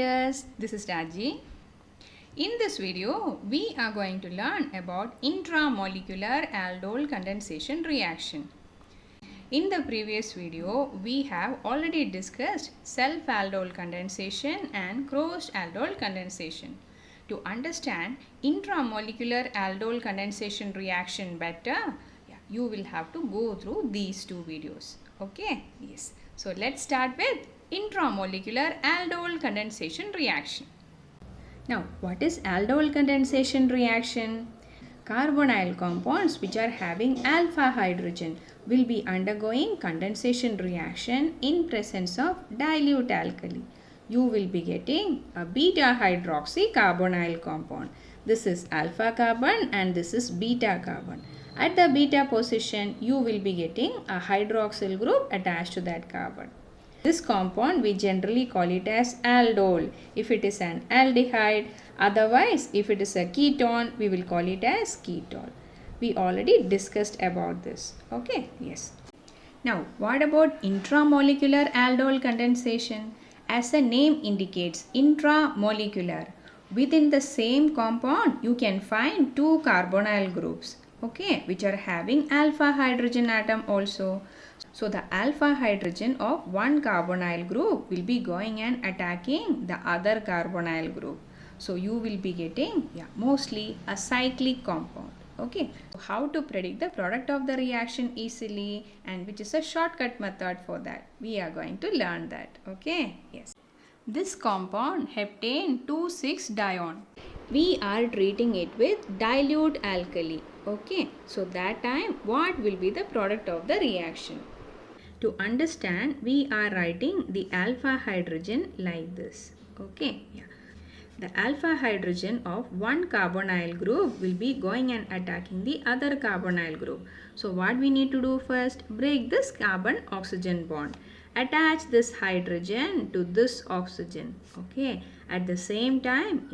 dears, this is Raji. In this video, we are going to learn about intramolecular aldol condensation reaction. In the previous video, we have already discussed self-aldol condensation and cross-aldol condensation. To understand intramolecular aldol condensation reaction better, you will have to go through these two videos. Okay? Yes. So let's start with intramolecular aldol condensation reaction. Now, what is aldol condensation reaction? Carbonyl compounds which are having alpha hydrogen will be undergoing condensation reaction in presence of dilute alkali. You will be getting a beta hydroxy carbonyl compound. This is alpha carbon and this is beta carbon. At the beta position, you will be getting a hydroxyl group attached to that carbon. This compound we generally call it as aldol if it is an aldehyde. Otherwise, if it is a ketone, we will call it as ketol. We already discussed about this. Okay, yes. Now, what about intramolecular aldol condensation? As the name indicates, intramolecular. Within the same compound, you can find two carbonyl groups, okay, which are having alpha hydrogen atom also. So the alpha hydrogen of one carbonyl group will be going and attacking the other carbonyl group. So you will be getting mostly a cyclic compound. Okay. So how to predict the product of the reaction easily, and which is a shortcut method for that. We are going to learn that. Okay. Yes. This compound heptane 2,6-dione. We are treating it with dilute alkali. Okay. So that time what will be the product of the reaction? To understand, we are writing the alpha hydrogen like this. Okay. Yeah. The alpha hydrogen of one carbonyl group will be going and attacking the other carbonyl group. So what we need to do first? Break this carbon-oxygen bond. Attach this hydrogen to this oxygen. Okay. At the same time,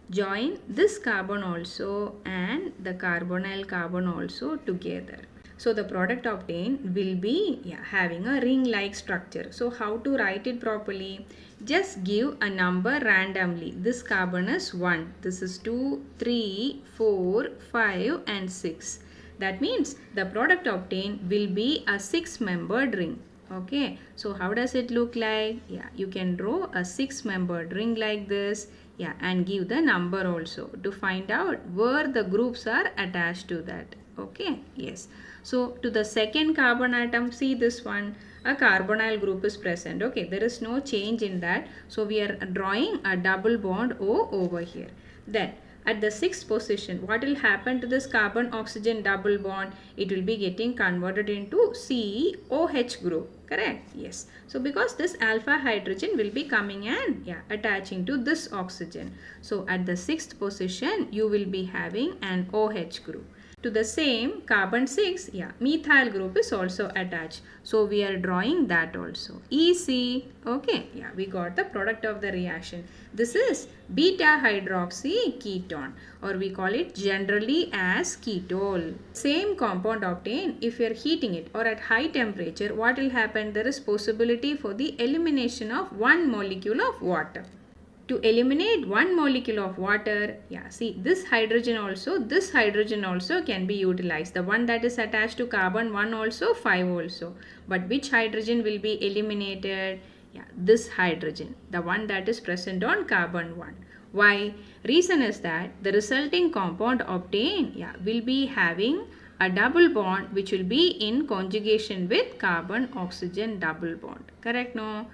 join this carbon also and the carbonyl carbon also together. So the product obtained will be having a ring-like structure. So how to write it properly? Just give a number randomly. This carbon is 1. This is 2, 3, 4, 5 and 6. That means the product obtained will be a 6-membered ring. Okay. So how does it look like? You can draw a 6-membered ring like this. And give the number also to find out where the groups are attached to that. Okay. Yes. So to the second carbon atom, see this one, a carbonyl group is present. Okay, there is no change in that. So we are drawing a double bond O over here. Then at the sixth position, what will happen to this carbon-oxygen double bond? It will be getting converted into COH group. Correct? Yes. So because this alpha hydrogen will be coming and attaching to this oxygen. So at the sixth position, you will be having an OH group. To the same carbon 6, methyl group is also attached. So we are drawing that also. EC. Okay. We got the product of the reaction. This is beta hydroxy ketone, or we call it generally as ketol. Same compound obtained if you are heating it or at high temperature, what will happen? There is possibility for the elimination of one molecule of water. To eliminate one molecule of water, see this hydrogen also can be utilized. The one that is attached to carbon 1 also, 5 also. But which hydrogen will be eliminated? This hydrogen, the one that is present on carbon 1. Why? Reason is that the resulting compound obtained will be having a double bond which will be in conjugation with carbon-oxygen double bond. Correct? No?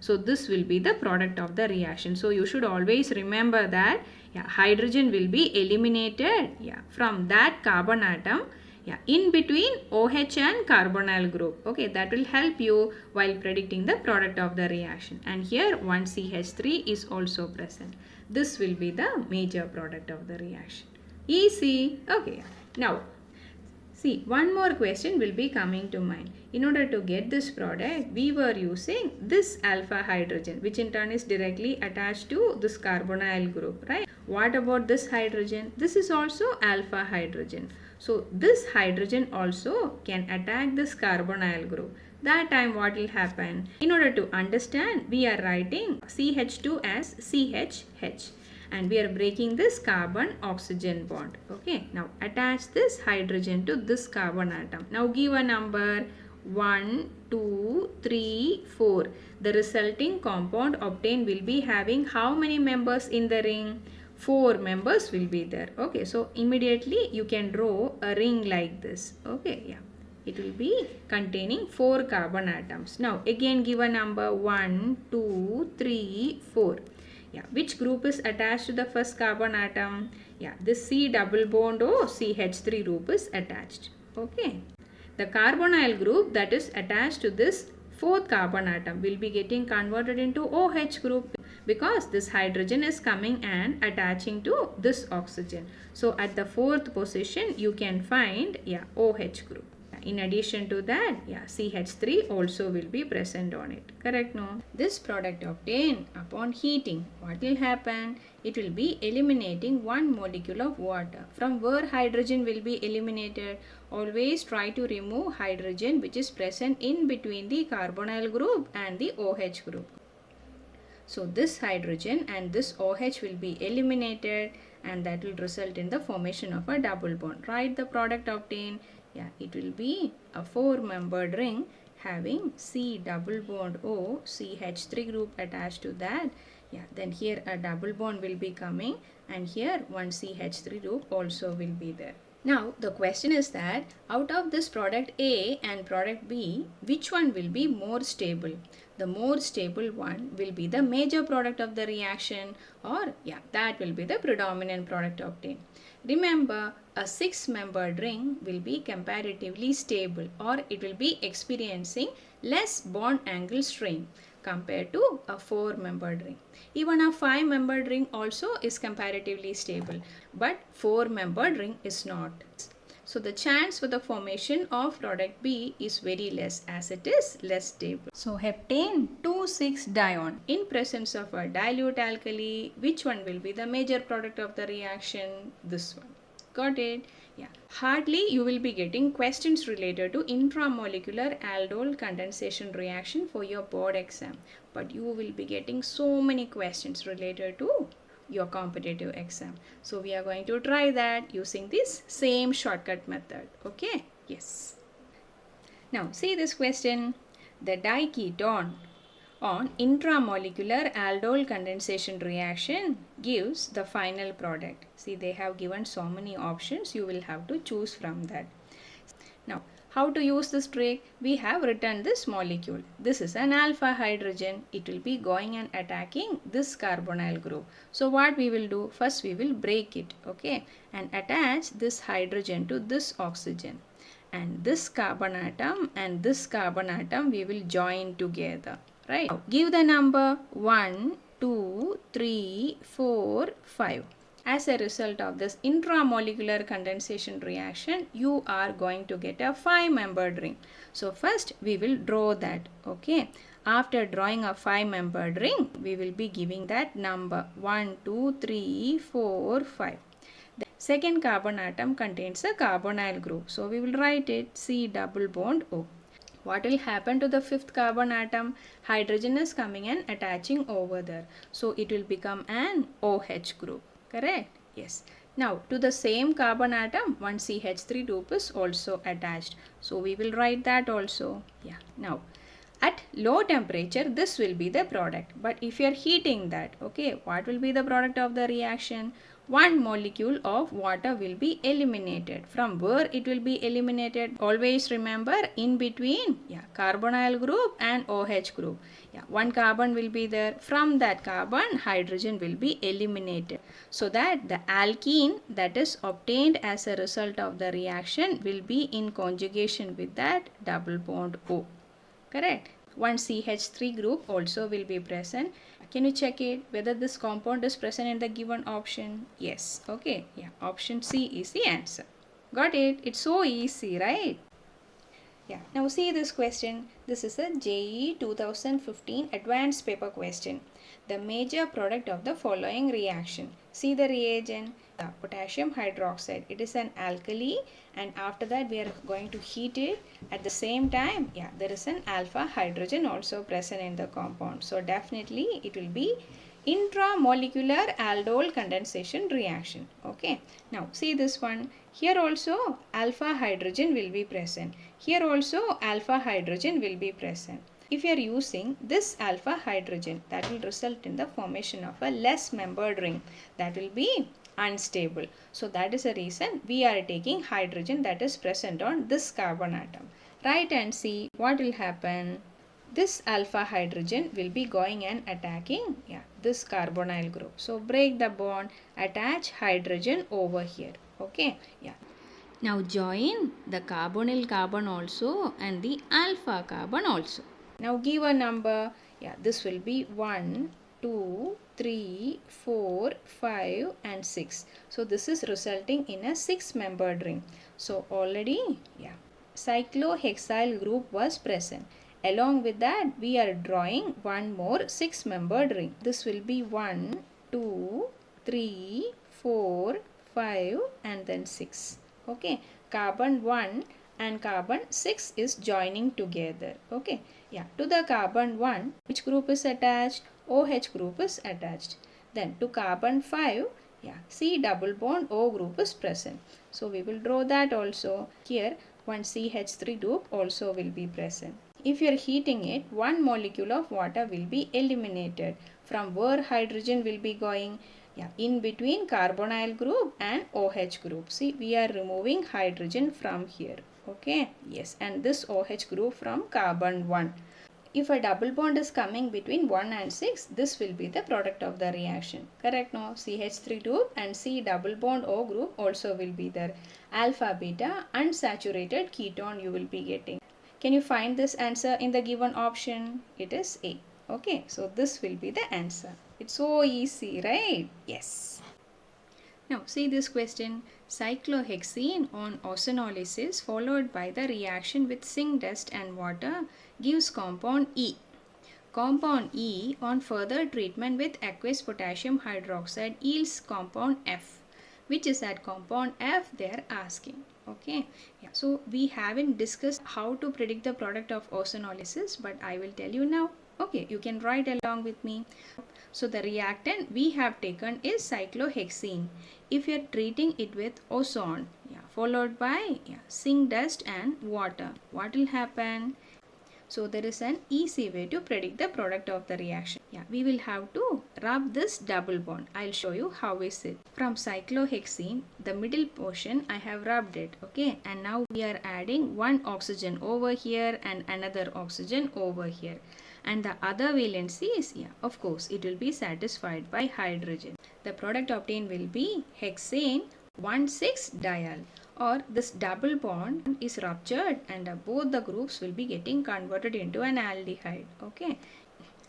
So this will be the product of the reaction. So you should always remember that hydrogen will be eliminated from that carbon atom in between OH and carbonyl group. Okay, that will help you while predicting the product of the reaction. And here one CH3 is also present. This will be the major product of the reaction. Easy. Okay. Now, see, one more question will be coming to mind. In order to get this product, we were using this alpha hydrogen, which in turn is directly attached to this carbonyl group, right? What about this hydrogen? This is also alpha hydrogen. So this hydrogen also can attack this carbonyl group. That time what will happen? In order to understand, we are writing CH2 as CHH and we are breaking this carbon oxygen bond. Okay, now attach this hydrogen to this carbon atom. Now give a number 1, 2, 3, 4. The resulting compound obtained will be having how many members in the ring? 4 members will be there. Okay, so immediately you can draw a ring like this. Okay, yeah. It will be containing 4 carbon atoms. Now again give a number 1, 2, 3, 4. Yeah, which group is attached to the first carbon atom? Yeah, this C double bond O CH3 group is attached. Okay. The carbonyl group that is attached to this fourth carbon atom will be getting converted into OH group because this hydrogen is coming and attaching to this oxygen. So at the fourth position you can find OH group. In addition to that, CH3 also will be present on it. Correct, no? This product obtained upon heating, what will happen? It will be eliminating one molecule of water. From where hydrogen will be eliminated? Always try to remove hydrogen which is present in between the carbonyl group and the OH group. So this hydrogen and this OH will be eliminated and that will result in the formation of a double bond. Write the product obtained. It will be a 4-membered ring having C double bond O CH3 group attached to that. Then here a double bond will be coming and here one CH3 group also will be there. Now the question is that out of this product A and product B, which one will be more stable? The more stable one will be the major product of the reaction, or that will be the predominant product obtained. Remember, a 6-membered ring will be comparatively stable or it will be experiencing less bond angle strain compared to a 4-membered ring. Even a 5-membered ring also is comparatively stable, but 4-membered ring is not. So the chance for the formation of product B is very less as it is less stable. So heptane 2,6-dione in presence of a dilute alkali, which one will be the major product of the reaction? This one. Got it? Hardly you will be getting questions related to intramolecular aldol condensation reaction for your board exam, but you will be getting so many questions related to your competitive exam. So we are going to try that using this same shortcut method. Okay? Yes. Now see this question. The diketone on intramolecular aldol condensation reaction gives the final product. See, they have given so many options. You will have to choose from that. Now, how to use this trick? We have written this molecule. This is an alpha hydrogen. It will be going and attacking this carbonyl group. So what we will do? First we will break it, okay, and attach this hydrogen to this oxygen. And this carbon atom and this carbon atom we will join together. Right. Now, give the number 1, 2, 3, 4, 5. As a result of this intramolecular condensation reaction, you are going to get a 5-membered ring. So first we will draw that. Okay. After drawing a 5-membered ring, we will be giving that number 1, 2, 3, 4, 5. The second carbon atom contains a carbonyl group. So we will write it C double bond O. What will happen to the 5th carbon atom? Hydrogen is coming and attaching over there. So it will become an OH group. Correct? Yes. Now to the same carbon atom, one CH3 group is also attached. So we will write that also. Now at low temperature, this will be the product. But if you are heating that, okay, what will be the product of the reaction? One molecule of water will be eliminated. From where it will be eliminated? Always remember in between carbonyl group and OH group. One carbon will be there. From that carbon, hydrogen will be eliminated. So that the alkene that is obtained as a result of the reaction will be in conjugation with that double bond O. Correct? One CH3 group also will be present. Can you check it whether this compound is present in the given option? Yes. Okay. Option C is the answer. Got it? It's so easy, right? Now see this question. This is a JEE 2015 advanced paper question. The major product of the following reaction. See the reagent. Potassium hydroxide, it is an alkali, and after that we are going to heat it. At the same time, yeah, there is an alpha hydrogen also present in the compound. So definitely it will be intramolecular aldol condensation reaction. Okay, now see this one. Here also alpha hydrogen will be present. Here also alpha hydrogen will be present. If you are using this alpha hydrogen, that will result in the formation of a less membered ring, that will be unstable. So that is the reason we are taking hydrogen that is present on this carbon atom. Write and see what will happen. This alpha hydrogen will be going and attacking this carbonyl group. So break the bond, attach hydrogen over here. Okay, yeah. Now join the carbonyl carbon also and the alpha carbon also. Now give a number. Yeah, this will be 1, 2, 3, 4, 5 and 6. So this is resulting in a 6-membered ring. So already cyclohexyl group was present. Along with that we are drawing one more 6-membered ring. This will be 1, 2, 3, 4, 5 and then 6. Okay, carbon 1 and carbon 6 is joining together. Okay, yeah, to the carbon 1 which group is attached? OH group is attached. Then to carbon 5, C double bond O group is present. So we will draw that also. Here one CH3 group also will be present. If you are heating it, one molecule of water will be eliminated. From where hydrogen will be going? In between carbonyl group and OH group. See, we are removing hydrogen from here. Okay, yes, and this OH group from carbon 1. If a double bond is coming between 1 and 6, this will be the product of the reaction. Correct, no? CH3 group and C double bond O group also will be there. Alpha beta unsaturated ketone you will be getting. Can you find this answer in the given option? It is A. Okay, so this will be the answer. It's so easy, right? Yes. Now see this question. Cyclohexene on ozonolysis followed by the reaction with zinc dust and water gives compound E. Compound E on further treatment with aqueous potassium hydroxide yields compound F. Which is that compound F they are asking. Okay, yeah. So we haven't discussed how to predict the product of ozonolysis, but I will tell you now. Okay, you can write along with me. So the reactant we have taken is cyclohexene. If you are treating it with ozone, followed by zinc dust and water, what will happen? So there is an easy way to predict the product of the reaction. We will have to rub this double bond. I'll show you how is it. From cyclohexene, the middle portion I have rubbed it. Okay, and now we are adding one oxygen over here and another oxygen over here. And the other valency is, of course, it will be satisfied by hydrogen. The product obtained will be hexane 1,6-diol, or this double bond is ruptured and both the groups will be getting converted into an aldehyde. Okay,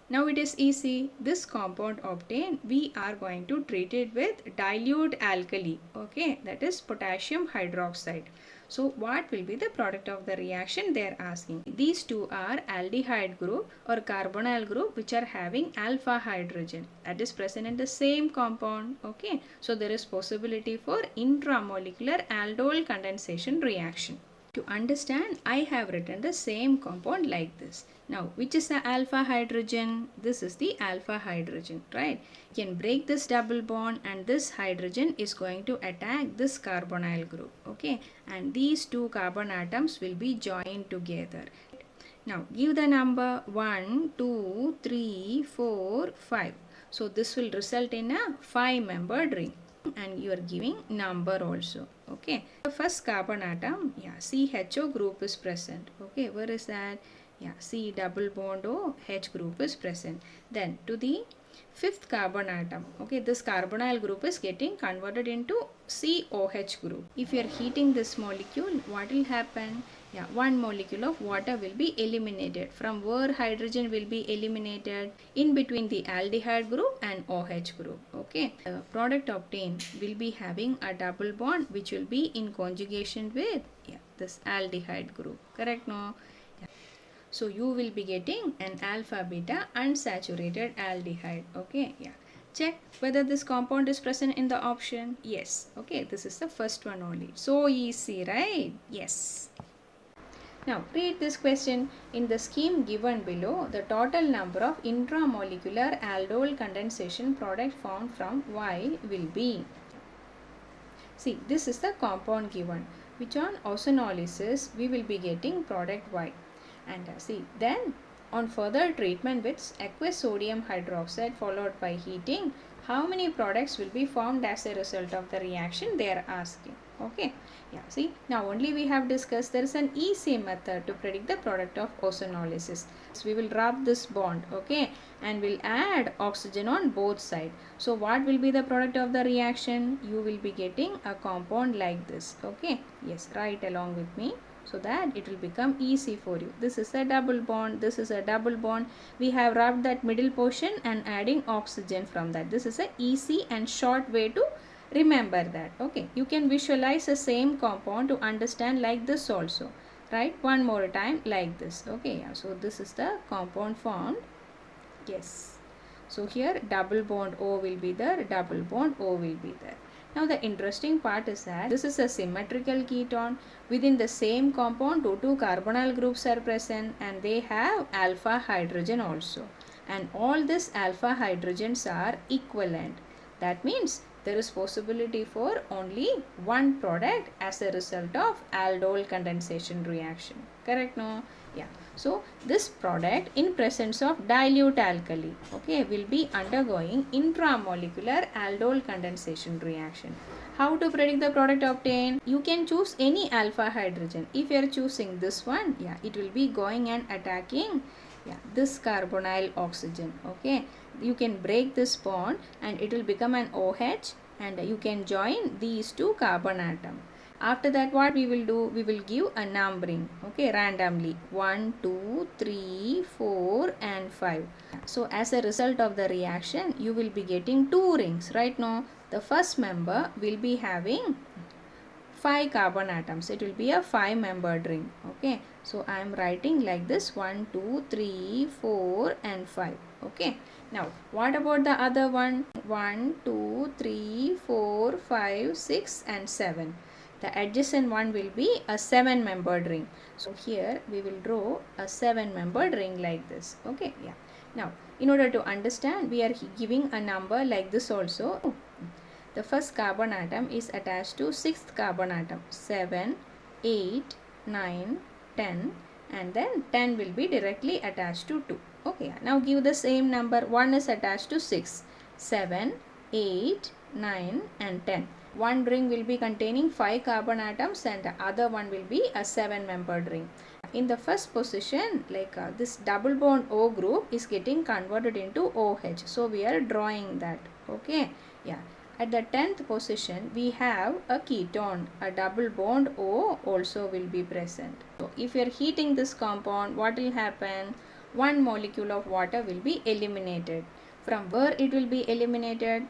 now it is easy. This compound obtained, we are going to treat it with dilute alkali. Okay, that is potassium hydroxide. So what will be the product of the reaction they are asking? These two are aldehyde group or carbonyl group which are having alpha hydrogen that is present in the same compound. Okay, so there is possibility for intramolecular aldol condensation reaction. To understand, I have written the same compound like this. Now, which is the alpha hydrogen? This is the alpha hydrogen, right? You can break this double bond and this hydrogen is going to attack this carbonyl group, okay? And these two carbon atoms will be joined together. Now, give the number 1, 2, 3, 4, 5. So, this will result in a 5-membered ring. And you are giving number also. Okay, the first carbon atom, CHO group is present. Okay, where is that? C double bond O H group is present. Then to the fifth carbon atom, okay, this carbonyl group is getting converted into COH group. If you are heating this molecule, what will happen? One molecule of water will be eliminated. From where hydrogen will be eliminated? In between the aldehyde group and OH group. Okay, the product obtained will be having a double bond which will be in conjugation with this aldehyde group. Correct, no? So you will be getting an alpha beta unsaturated aldehyde. Okay, Check whether this compound is present in the option. Yes. Okay, this is the first one only. So easy, right? Yes. Now read this question. In the scheme given below, the total number of intramolecular aldol condensation product formed from Y will be. See, this is the compound given, which on ozonolysis we will be getting product Y. And see, then on further treatment with aqueous sodium hydroxide followed by heating, how many products will be formed as a result of the reaction they are asking. Okay, yeah, see, now only we have discussed there is an easy method to predict the product of ozonolysis. So we will rub this bond, okay, and we'll add oxygen on both sides. So what will be the product of the reaction? You will be getting a compound like this, okay. Yes, write along with me so that it will become easy for you. This is a double bond, this is a double bond. We have rubbed that middle portion and adding oxygen from that. This is a easy and short way to remember that. Okay, you can visualize the same compound to understand like this also. Right, one more time like this. Okay, yeah. So this is the compound formed. Yes. So here double bond O will be there, double bond O will be there. Now the interesting part is that this is a symmetrical ketone. Within the same compound, two carbonyl groups are present and they have alpha hydrogen also. And all these alpha hydrogens are equivalent. That means there is possibility for only one product as a result of aldol condensation reaction. Correct, no? Yeah. So this product in presence of dilute alkali, okay, will be undergoing intramolecular aldol condensation reaction. How to predict the product obtained? You can choose any alpha hydrogen. If you are choosing this one, yeah, it will be going and attacking, yeah, this carbonyl oxygen, okay. You can break this bond and it will become an OH and you can join these two carbon atom. After that, what we will do? We will give a numbering, okay, randomly 1, 2, 3, 4 and 5. So as a result of the reaction, you will be getting 2 rings, right? Now the first member will be having 5 carbon atoms. It will be a 5-membered ring, okay. So I am writing like this 1, 2, 3, 4 and 5, okay. Now what about the other one? 1, 2, 3, 4, 5, 6 and 7. The adjacent one will be a 7-membered ring. So here we will draw a 7-membered ring like this. Okay, yeah. Now in order to understand, we are giving a number like this also. The first carbon atom is attached to 6th carbon atom. 7, 8, 9, 10 and then 10 will be directly attached to 2. Okay, now give the same number. 1 is attached to 6, 7, 8, 9 and 10. One ring will be containing 5 carbon atoms and the other one will be a 7-membered ring. In the first position, like this double bond O group is getting converted into OH. So we are drawing that. Okay, yeah. At the 10th position, we have a ketone. A double bond O also will be present. So if you are heating this compound, what will happen? One molecule of water will be eliminated. From where it will be eliminated?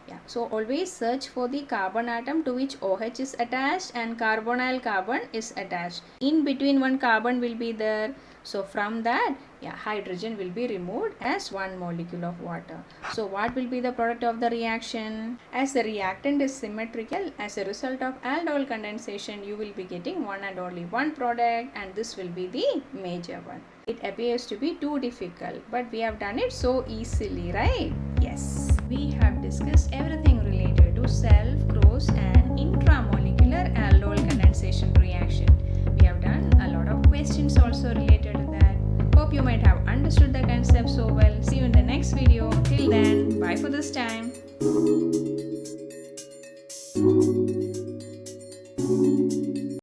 Yeah, so always search for the carbon atom to which OH is attached and carbonyl carbon is attached. In between one carbon will be there. So from that, yeah, hydrogen will be removed as one molecule of water. So what will be the product of the reaction? As the reactant is symmetrical, as a result of aldol condensation, you will be getting one and only one product and this will be the major one. It appears to be too difficult, but we have done it so easily, right? Yes. We have discussed everything related to self, cross and intramolecular aldol condensation reaction. We have done a lot of questions also related to that. Hope you might have understood the concept so well. See you in the next video. Till then, bye for this time.